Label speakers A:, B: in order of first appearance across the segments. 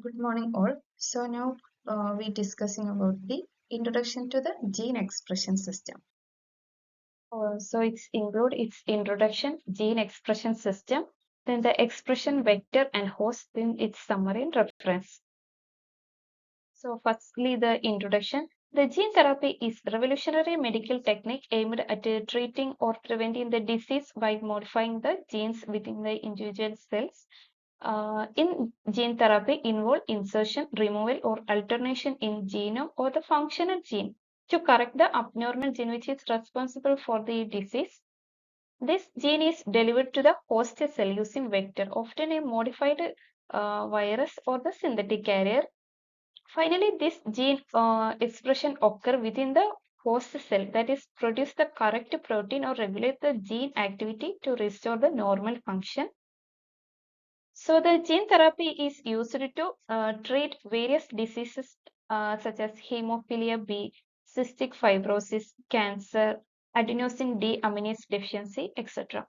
A: Good morning, all. So now we're discussing about the introduction to the gene expression system.
B: So it's include its introduction, gene expression system, then the expression vector and host, then its summary and reference. So firstly, the introduction. The gene therapy is revolutionary medical technique aimed at treating or preventing the disease by modifying the genes within the individual cells. In gene therapy involve insertion, removal, or alternation in genome or the functional gene to correct the abnormal gene which is responsible for the disease. This gene is delivered to the host cell using vector, often a modified virus or the synthetic carrier. Finally, this gene expression occur within the host cell, that is, produce the correct protein or regulate the gene activity to restore the normal function. So the gene therapy is used to treat various diseases such as hemophilia B, cystic fibrosis, cancer, adenosine deaminase deficiency, etc.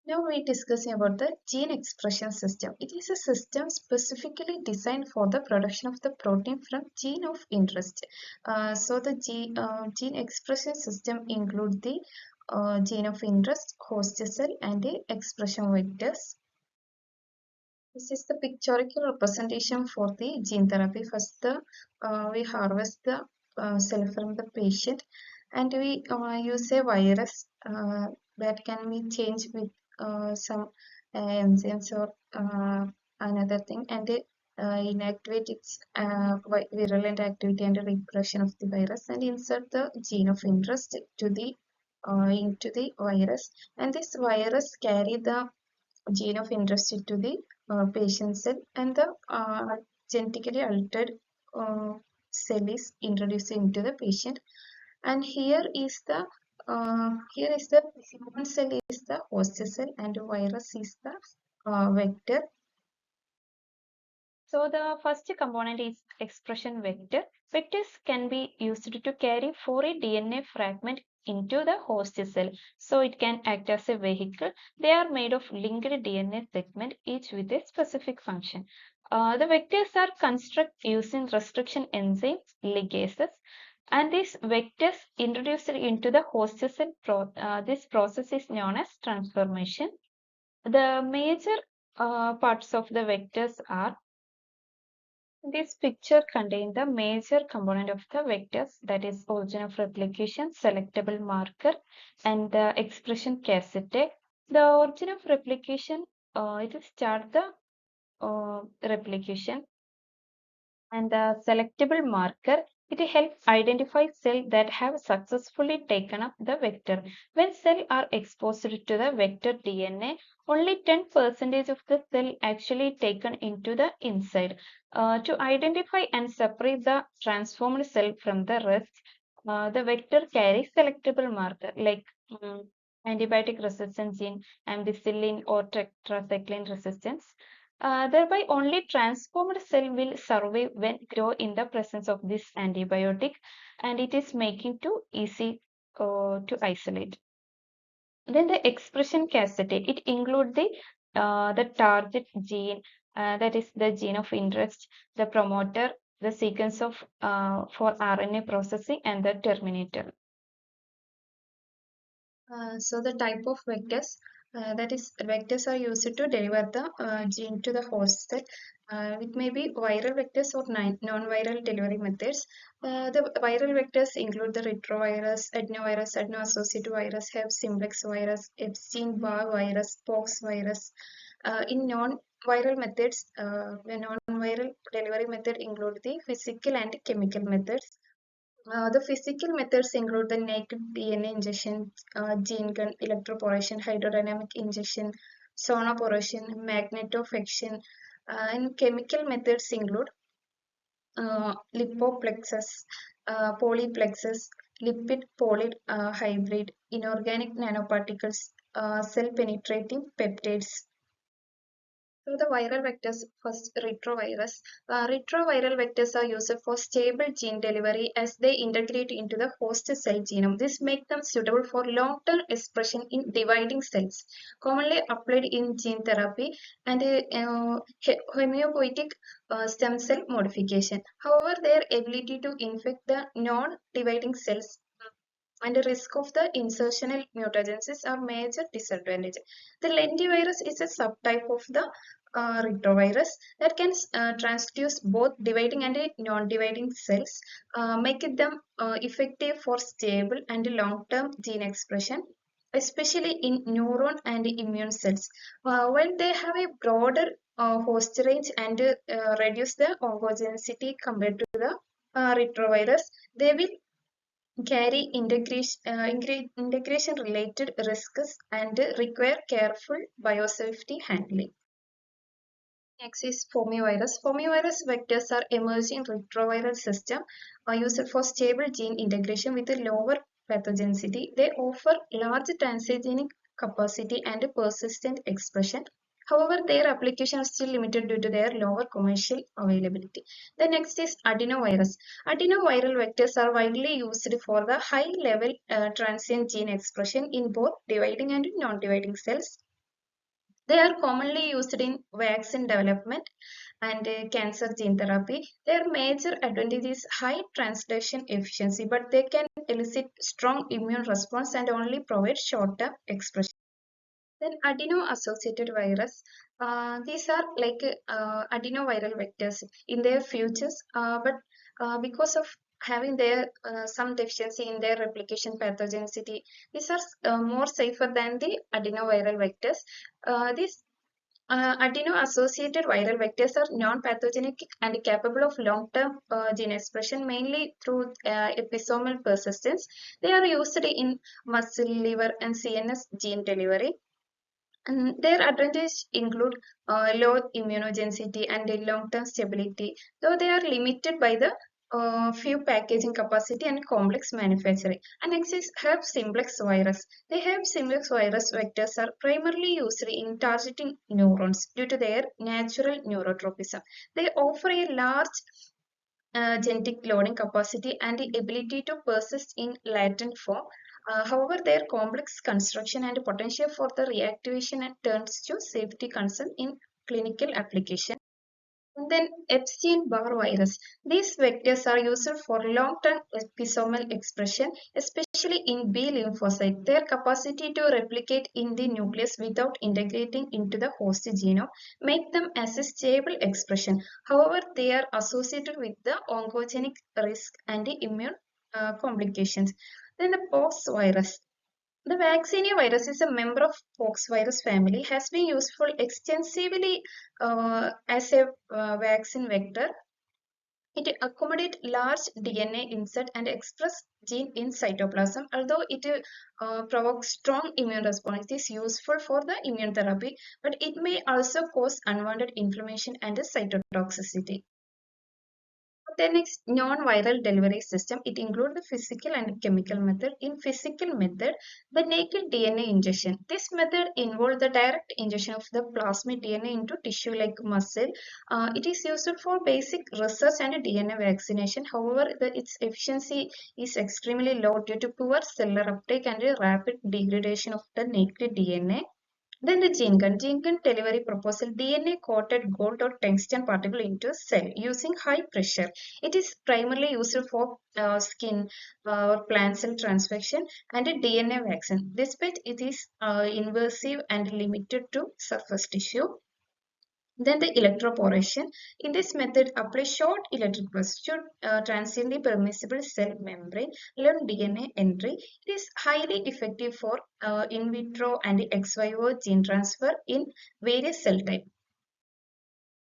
A: Now we're discussing about the gene expression system. It is a system specifically designed for the production of the protein from gene of interest. So the gene expression system include the gene of interest, host cell, and the expression vectors. This is the pictorial representation for the gene therapy. First, we harvest the cell from the patient, and we use a virus that can be changed with some enzymes or another thing, and they inactivate its virulent activity and repression of the virus, and insert the gene of interest to the into the virus, and this virus carry the gene of interest to the patient cell, and the genetically altered cell is introduced into the patient. And here is the human cell is the host cell, and the virus is the vector.
B: So the first component is expression vector. Vectors can be used to carry for a DNA fragment into the host cell. So it can act as a vehicle. They are made of linked DNA segment, each with a specific function. The vectors are constructed using restriction enzymes, ligases, and these vectors introduced into the host cell. This process is known as transformation. The major parts of the vectors are this picture contains the major component of the vectors, that is origin of replication, selectable marker, and the expression cassette. The origin of replication, it will start the replication, and the selectable marker, it helps identify cells that have successfully taken up the vector. When cells are exposed to the vector DNA, only 10% of the cell actually taken into the inside. To identify and separate the transformed cell from the rest, the vector carries selectable marker like antibiotic resistance gene, ampicillin or tetracycline resistance. Thereby, only transformed cell will survive when grow in the presence of this antibiotic, and it is making too easy to isolate. Then the expression cassette, it includes the target gene, that is the gene of interest, the promoter, the sequence of for RNA processing, and the terminator.
A: So the type of vectors, that is vectors are used to deliver the gene to the host cell. It may be viral vectors or non-viral delivery methods. The viral vectors include the retrovirus, adenovirus, adeno-associated virus, Hep simplex virus, Epstein-Barr virus, pox virus. In non-viral methods, the non-viral delivery method include the physical and chemical methods. The physical methods include the naked DNA injection, gene gun, electroporation, hydrodynamic injection, sonoporation, magnetofection, and chemical methods include lipoplexus, polyplexus, lipid polyd hybrid, inorganic nanoparticles, cell penetrating peptides. So the viral vectors, first retrovirus. Retroviral vectors are used for stable gene delivery as they integrate into the host cell genome. This makes them suitable for long-term expression in dividing cells, commonly applied in gene therapy and homeopathic stem cell modification. However, their ability to infect the non-dividing cells and the risk of the insertional mutagenesis are major disadvantage. The lentivirus is a subtype of the retrovirus that can transduce both dividing and non-dividing cells, making them effective for stable and long-term gene expression, especially in neuron and immune cells. While they have a broader host range and reduce the oncogenicity compared to the retrovirus, they will carry integration related risks and require careful biosafety handling. Next is formivirus. Formivirus vectors are emerging retroviral system used for stable gene integration with a lower pathogenicity. They offer large transgenic capacity and persistent expression. However, their application is still limited due to their lower commercial availability. The next is adenovirus. Adenoviral vectors are widely used for the high-level transient gene expression in both dividing and non-dividing cells. They are commonly used in vaccine development and cancer gene therapy. Their major advantage is high translation efficiency, but they can elicit strong immune response and only provide short-term expression. Then adeno-associated virus. These are like adenoviral vectors in their futures, but because of having their some deficiency in their replication pathogenicity, these are more safer than the adenoviral vectors. These adeno-associated viral vectors are non-pathogenic and capable of long-term gene expression, mainly through episomal persistence. They are used in muscle, liver, and CNS gene delivery. And their advantages include low immunogenicity and long-term stability, though they are limited by the few packaging capacity and complex manufacturing. And next is herpes simplex virus. The herpes simplex virus vectors are primarily used in targeting neurons due to their natural neurotropism. They offer a large genetic loading capacity and the ability to persist in latent form. However, their complex construction and potential for the reactivation turns to safety concern in clinical application. And then Epstein-Barr virus. These vectors are used for long-term episomal expression, especially in B lymphocyte. Their capacity to replicate in the nucleus without integrating into the host genome make them as a stable expression. However, they are associated with the oncogenic risk and the immune complications. Then the pox virus. The vaccinia virus is a member of pox virus family, has been used for extensively as a vaccine vector. It accommodates large DNA insert and express gene in cytoplasm. Although it provokes strong immune response, it is useful for the immune therapy, but it may also cause unwanted inflammation and cytotoxicity. The next non-viral delivery system, it includes the physical and chemical method. In physical method, the naked DNA injection. This method involves the direct injection of the plasmid DNA into tissue like muscle. It is used for basic research and DNA vaccination. However, its efficiency is extremely low due to poor cellular uptake and a rapid degradation of the naked DNA. Then the gene gun. Gene gun delivery proposal DNA coated gold or tungsten particle into cell using high pressure. It is primarily used for skin or plant cell transfection and a DNA vaccine. Despite it is invasive and limited to surface tissue. Then the electroporation. In this method, apply short electric pulse to transiently permissible cell membrane, learn DNA entry. It is highly effective for in vitro and ex vivo gene transfer in various cell types.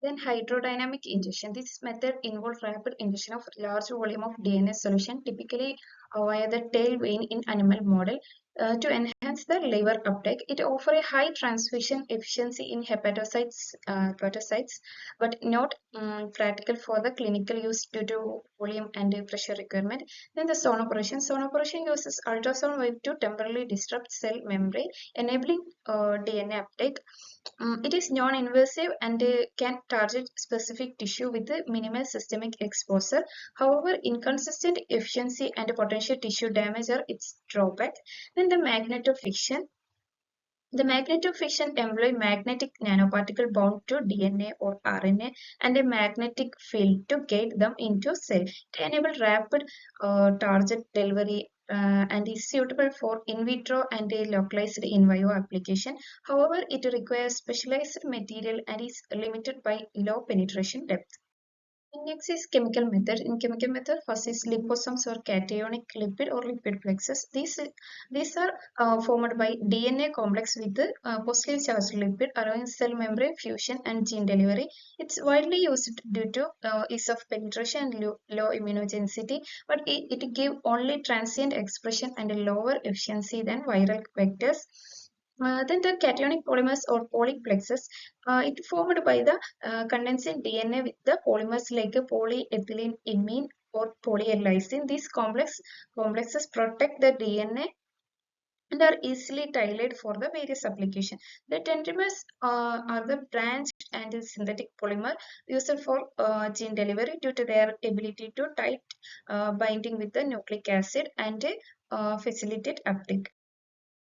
A: Then hydrodynamic injection. This method involves rapid injection of large volume of DNA solution, typically via the tail vein in animal model, to enhance the liver uptake. It offers a high transfusion efficiency in hepatocytes, but not practical for the clinical use due to volume and pressure requirement. Then the zone operation. Zone operation uses ultrasound wave to temporarily disrupt cell membrane, enabling DNA uptake. It is non-invasive and can target specific tissue with a minimal systemic exposure. However, inconsistent efficiency and potential tissue damage are its drawback. Then the magnetofiction. The magnetofiction employ magnetic nanoparticle bound to DNA or RNA and a magnetic field to guide them into cell. It enables rapid target delivery and is suitable for in vitro and a localized in vivo application. However, it requires specialized material and is limited by low penetration depth. Next is chemical method. In chemical method, first is liposomes or cationic lipid or lipid plexus. These are formed by DNA complex with the positively charged lipid, allowing cell membrane fusion and gene delivery. It's widely used due to ease of penetration and low immunogenicity, but it gives only transient expression and a lower efficiency than viral vectors. Then the cationic polymers or polyplexes, it formed by the condensing DNA with the polymers like a polyethylene imine or polyl-lysine. These complexes protect the DNA and are easily tailored for the various applications. The tentrimers are the branched and synthetic polymer used for gene delivery due to their ability to tight binding with the nucleic acid and facilitate uptake.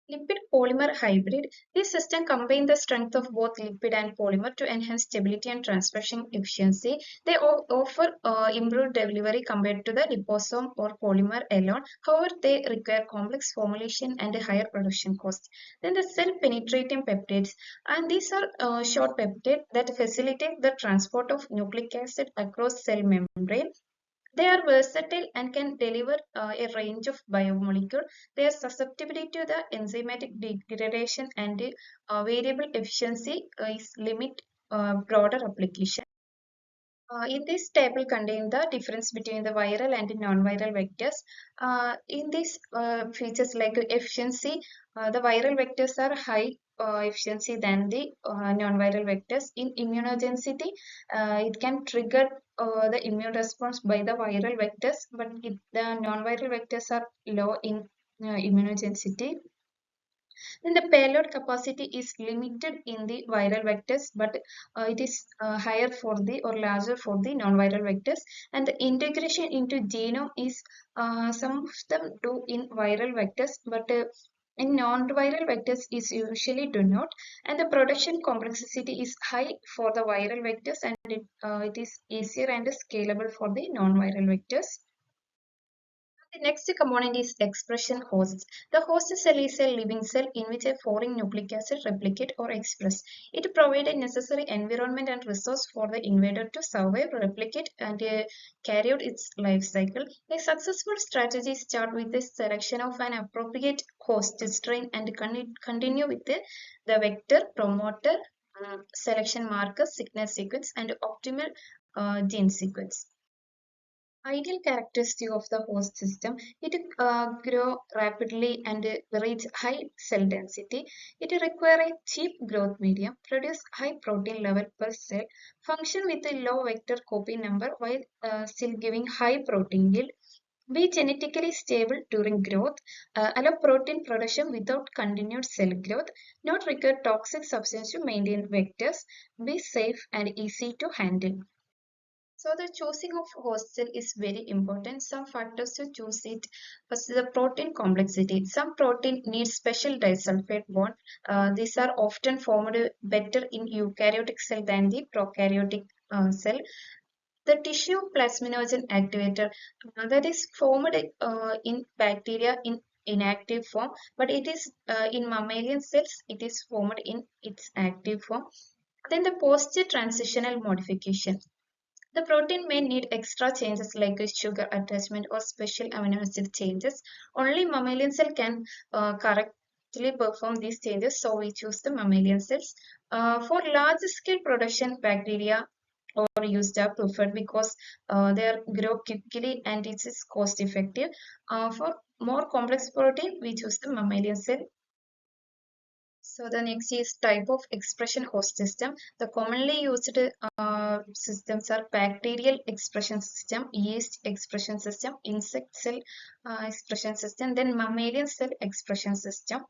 A: Lipid polymer hybrid. This system combines the strength of both lipid and polymer to enhance stability and transfer efficiency. They offer improved delivery compared to the liposome or polymer alone. However, they require complex formulation and a higher production cost. Then the cell penetrating peptides, and these are short peptides that facilitate the transport of nucleic acid across cell membrane. They are versatile and can deliver a range of biomolecules. Their susceptibility to the enzymatic degradation and variable efficiency is limit broader application. In this table contain the difference between the viral and non-viral vectors. In these features like efficiency, the viral vectors are high efficiency than the non-viral vectors. In immunogenicity, it can trigger the immune response by the viral vectors, but the non-viral vectors are low in immunogenicity. Then the payload capacity is limited in the viral vectors, but it is higher for the or larger for the non-viral vectors. And the integration into genome is some of them do in viral vectors, but in non-viral vectors is usually do not. And the production complexity is high for the viral vectors, and it is easier and scalable for the non-viral vectors. The next component is expression hosts. The host cell is a living cell in which a foreign nucleic acid replicate or express. It provides a necessary environment and resource for the invader to survive, replicate, and carry out its life cycle. A successful strategy starts with the selection of an appropriate host strain and continue with the vector, promoter, selection marker, signal sequence, and optimal gene sequence. Ideal characteristic of the host system, it grow rapidly and reach high cell density. It require a cheap growth medium, produce high protein level per cell, function with a low vector copy number while still giving high protein yield, be genetically stable during growth, allow protein production without continued cell growth, not require toxic substance to maintain vectors, be safe and easy to handle. So the choosing of host cell is very important. Some factors to choose it. First, the protein complexity. Some protein needs special disulfide bond. These are often formed better in eukaryotic cell than the prokaryotic cell. The tissue plasminogen activator, that is formed in bacteria in inactive form, but it is in mammalian cells. It is formed in its active form. Then the post-transitional modification. The protein may need extra changes like a sugar attachment or special amino acid changes. Only mammalian cell can correctly perform these changes, so we choose the mammalian cells. For large scale production, bacteria or used are preferred because they grow quickly and it is cost effective. For more complex protein, we choose the mammalian cell. So the next is type of expression host system. The commonly used systems are bacterial expression system, yeast expression system, insect cell expression system, then mammalian cell expression system.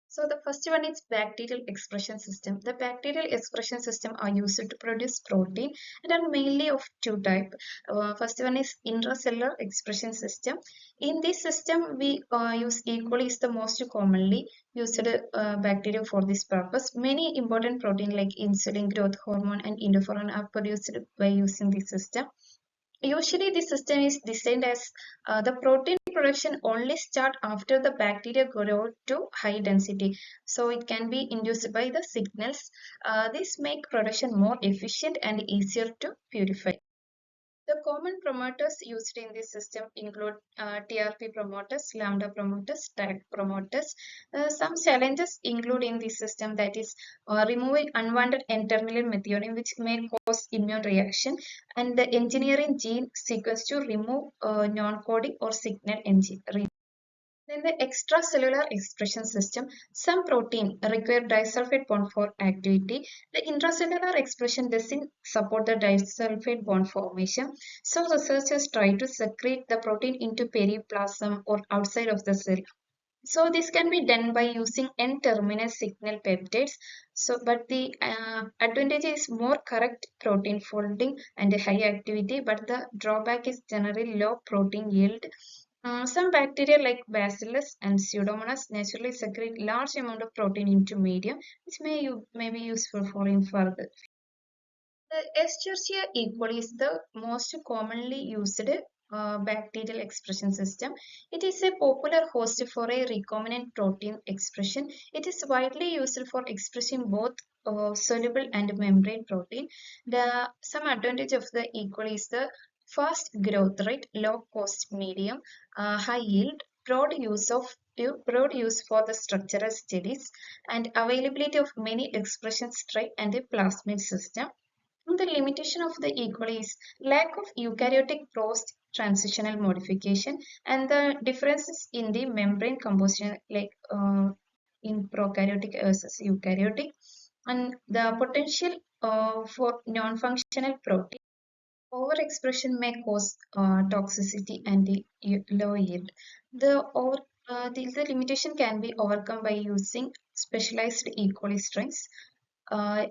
A: So the first one is bacterial expression system. The bacterial expression system are used to produce protein and are mainly of two types. First one is intracellular expression system. In this system, we use E. coli is the most commonly used bacteria for this purpose. Many important protein like insulin, growth hormone, and interferon are produced by using this system. Usually, the system is designed as the protein production only start after the bacteria grow to high density. So it can be induced by the signals. This make production more efficient and easier to purify. The common promoters used in this system include TRP promoters, lambda promoters, tag promoters. Some challenges include in this system, that is removing unwanted N-terminal methionine which may cause immune reaction, and the engineering gene sequence to remove non-coding or signal engine. Then the extracellular expression system, some protein require disulfide bond for activity. The intracellular expression doesn't support the disulfide bond formation. So researchers try to secrete the protein into periplasm or outside of the cell. So this can be done by using N-terminal signal peptides. So, but the advantage is more correct protein folding and a high activity, but the drawback is generally low protein yield. Some bacteria like Bacillus and Pseudomonas naturally secrete large amount of protein into medium, which may be useful for in further. The Escherichia E. coli is the most commonly used bacterial expression system. It is a popular host for a recombinant protein expression. It is widely used for expressing both soluble and membrane protein. Some advantage of the E. coli is the fast growth rate, low cost medium, high yield, broad use for the structural studies, and availability of many expression type and a plasmid system. The limitation of the E. coli is lack of eukaryotic post-transitional modification and the differences in the membrane composition, like in prokaryotic versus eukaryotic, and the potential for non-functional protein. Overexpression may cause toxicity and the low yield. The limitation can be overcome by using specialized E. coli strains,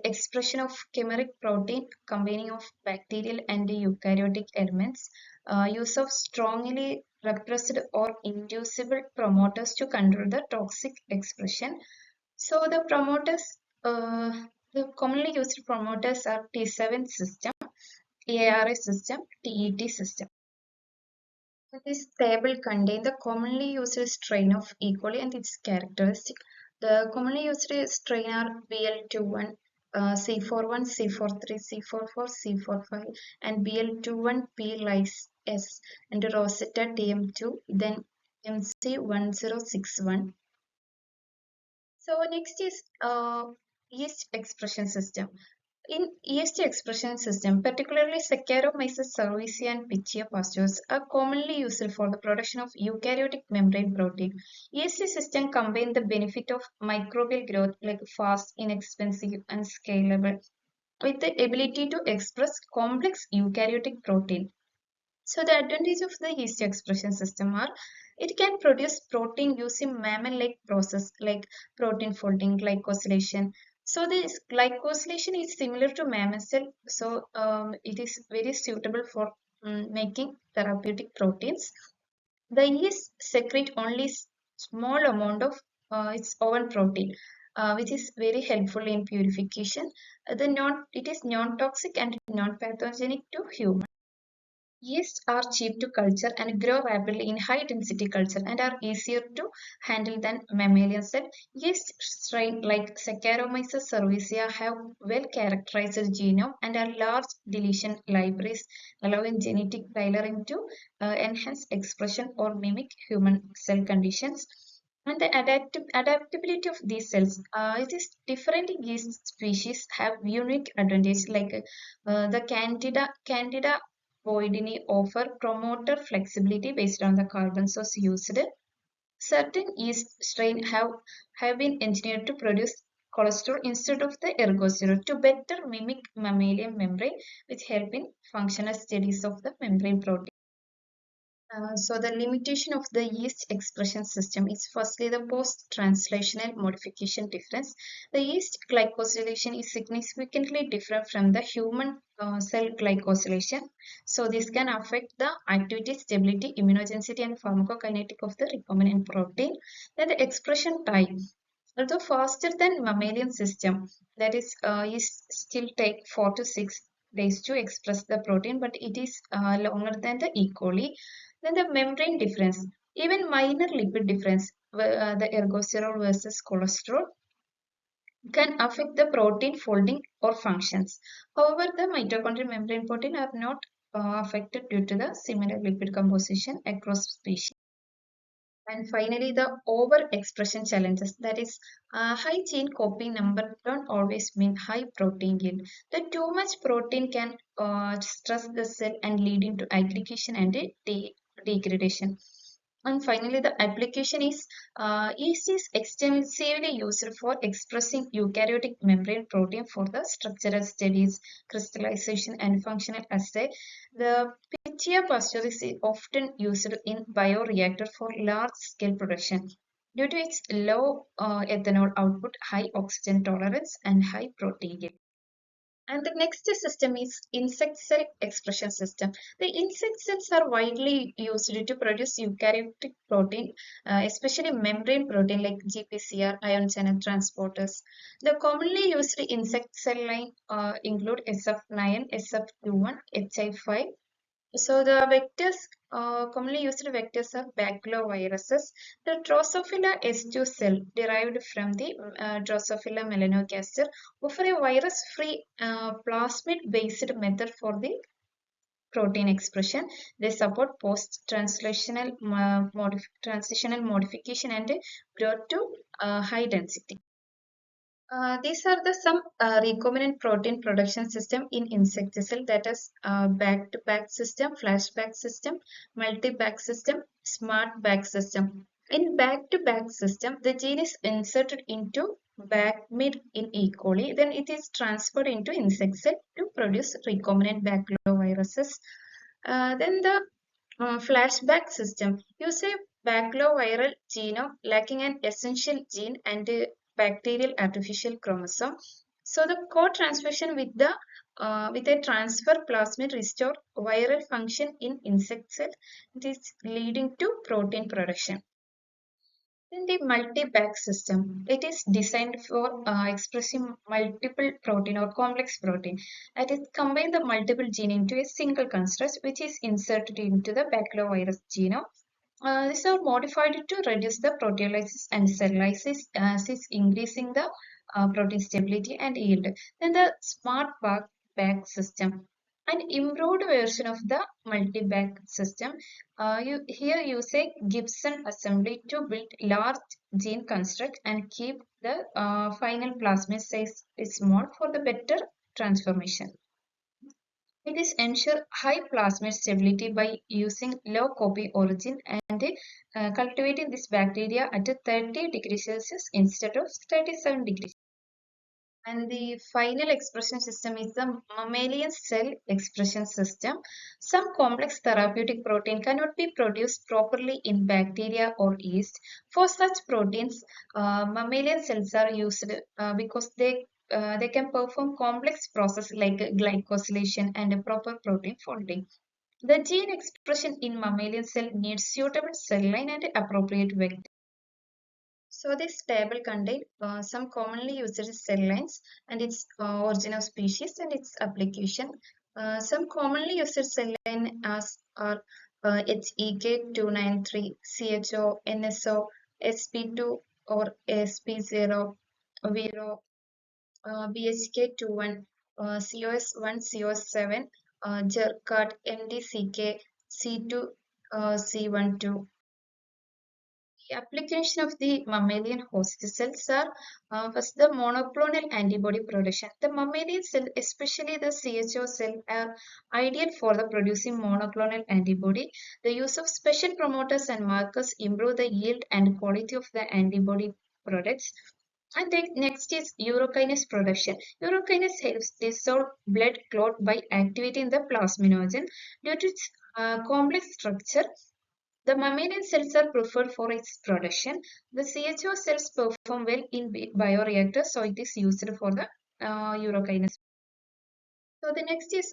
A: expression of chimeric protein combining of bacterial and eukaryotic elements, use of strongly repressed or inducible promoters to control the toxic expression. So the commonly used promoters are T7 system, ARS system, TET system. This table contains the commonly used strain of E. coli and its characteristic. The commonly used strain are BL21, C41, C43, C44, C45, and BL21P lys S, and Rosetta TM2, then MC1061. So next is yeast expression system. In yeast expression system, particularly Saccharomyces cerevisiae and Pichia pasteuris are commonly used for the production of eukaryotic membrane protein. Yeast system combine the benefit of microbial growth like fast, inexpensive, and scalable with the ability to express complex eukaryotic protein. So the advantage of the yeast expression system are it can produce protein using mammal-like process like protein folding, glycosylation. So this glycosylation is similar to mammal cell, so it is very suitable for making therapeutic proteins. The yeast secrete only small amount of its own protein, which is very helpful in purification. It is non-toxic and non-pathogenic to humans. Yeasts are cheap to culture and grow rapidly in high-density culture and are easier to handle than mammalian cell. Yeast strains like Saccharomyces cerevisiae have well-characterized genome and are large deletion libraries, allowing genetic tailoring to enhance expression or mimic human cell conditions. And the adaptability of these cells, it is different yeast species have unique advantage like the Candida Boydini offer promoter flexibility based on the carbon source used. Certain yeast strains have been engineered to produce cholesterol instead of the ergosterol to better mimic mammalian membrane, which help in functional studies of the membrane protein. So the limitation of the yeast expression system is firstly the post-translational modification difference. The yeast glycosylation is significantly different from the human cell glycosylation. So this can affect the activity, stability, immunogenicity, and pharmacokinetic of the recombinant protein. Then the expression time. Although faster than mammalian system, that is still take 4 to 6 days to express the protein, but it is longer than the E. coli. Then the membrane difference, even minor lipid difference, the ergosterol versus cholesterol, can affect the protein folding or functions. However, the mitochondrial membrane protein are not affected due to the similar lipid composition across species. And finally, the overexpression challenges. That is, high gene copy number don't always mean high protein yield. The too much protein can stress the cell and lead into aggregation and degradation. And finally, the application is yeast is extensively used for expressing eukaryotic membrane protein for the structural studies, crystallization, and functional assay. The Pitchia pasture is often used in bioreactor for large-scale production due to its low ethanol output, high oxygen tolerance, and high protein yield. And the next system is insect cell expression system. The insect cells are widely used to produce eukaryotic protein, especially membrane protein like GPCR, ion channel transporters. The commonly used insect cell line include SF9, SF21, HI5. So the vectors, commonly used vectors are baculoviruses. The Drosophila S2 cell derived from the Drosophila melanogaster offer a virus-free plasmid-based method for the protein expression. They support post-translational transitional modification and growth to high density. These are the some recombinant protein production system in insect cell, that is back-to-back system, flashback system, multi-back system, smart back system. In back-to-back system, the gene is inserted into back mid in E. coli, then it is transferred into insect cell to produce recombinant baculoviruses. Then the flashback system use a baculoviral genome lacking an essential gene and a bacterial artificial chromosome. So the co-transmission with a transfer plasmid restore viral function in insect cell. It is leading to protein production. Then the multi-bag system. It is designed for expressing multiple protein or complex protein. It combines the multiple gene into a single construct which is inserted into the baculovirus genome. These are modified to reduce the proteolysis and cell lysis, as is increasing the protein stability and yield. Then the smart bag system, an improved version of the multi-bag system. You here use a Gibson assembly to build large gene construct and keep the final plasmid size small for the better transformation. It is ensure high plasmid stability by using low copy origin and cultivating this bacteria at 30 degrees Celsius instead of 37 degrees. And the final expression system is the mammalian cell expression system. Some complex therapeutic protein cannot be produced properly in bacteria or yeast. For such proteins, mammalian cells are used because they can perform complex process like glycosylation and proper protein folding. The gene expression in mammalian cell needs suitable cell line and appropriate vector. So this table contains some commonly used cell lines and its origin of species and its application. Some commonly used cell line are HEK293, CHO, NSO, SP2 or SP0, VIRO, BHK21, COS1, COS7, JERCAT, MDCK, C2, C12. The application of the mammalian host cells are first the monoclonal antibody production. The mammalian cell, especially the CHO cell, are ideal for the producing monoclonal antibody. The use of special promoters and markers improve the yield and quality of the antibody products. And then next is urokinase production. Urokinase helps dissolve blood clot by activating the plasminogen. Due to its complex structure, the mammalian cells are preferred for its production. The CHO cells perform well in bioreactors, so it is used for the urokinase. So the next is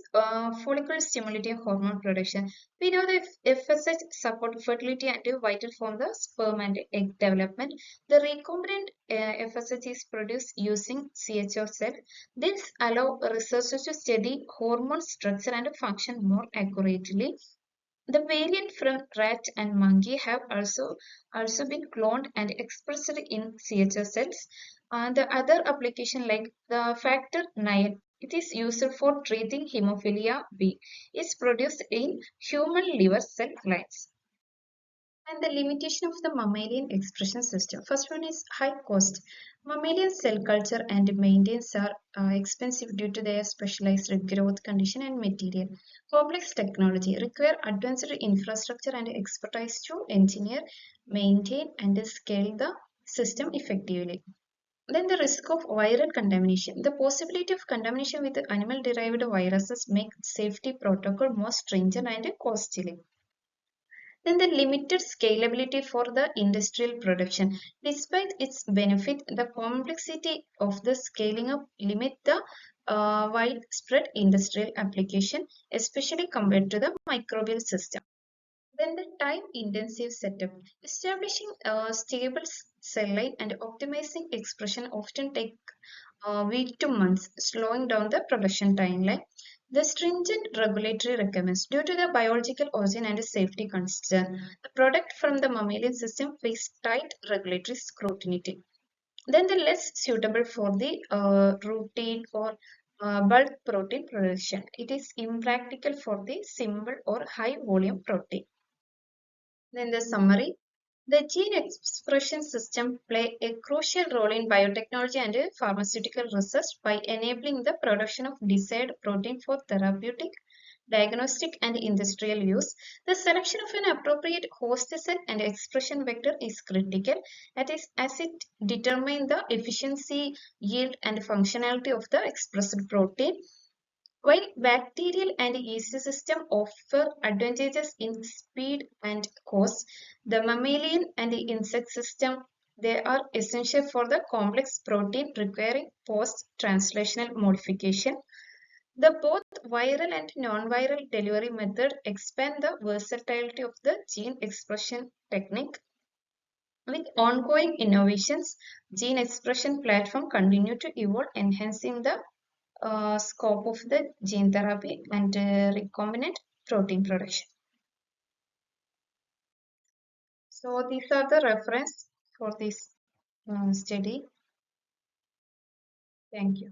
A: follicle stimulating hormone production. We know that FSH support fertility and vital for the sperm and egg development. The recombinant FSH is produced using CHO cell. This allow researchers to study hormone structure and function more accurately. The variant from rat and monkey have also been cloned and expressed in CHO cells. The other application like the factor 9, it is used for treating hemophilia B, is produced in human liver cell lines. And the limitation of the mammalian expression system. First one is high cost. Mammalian cell culture and maintenance are expensive due to their specialized growth condition and material. Complex technology require advanced infrastructure and expertise to engineer, maintain, and scale the system effectively. Then the risk of viral contamination. The possibility of contamination with animal-derived viruses make safety protocol more stringent and costly. Then the limited scalability for the industrial production. Despite its benefit, the complexity of the scaling up limit the widespread industrial application, especially compared to the microbial system. Then the time-intensive setup. Establishing a stable cell line and optimizing expression often take week to months, slowing down the production timeline. The stringent regulatory requirements. Due to the biological origin and safety concern, the product from the mammalian system face tight regulatory scrutiny. Then the less suitable for the routine or bulk protein production. It is impractical for the simple or high volume protein. Then the summary. The gene expression system play a crucial role in biotechnology and pharmaceutical research by enabling the production of desired protein for therapeutic, diagnostic, and industrial use. The selection of an appropriate host cell and expression vector is critical, as it determines the efficiency, yield, and functionality of the expressed protein. While bacterial and yeast systems offer advantages in speed and cost, the mammalian and insect system, they are essential for the complex protein requiring post-translational modification. The both viral and non-viral delivery method expand the versatility of the gene expression technique. With ongoing innovations, gene expression platform continue to evolve, enhancing the scope of the gene therapy and recombinant protein production. So these are the reference for this study. Thank you.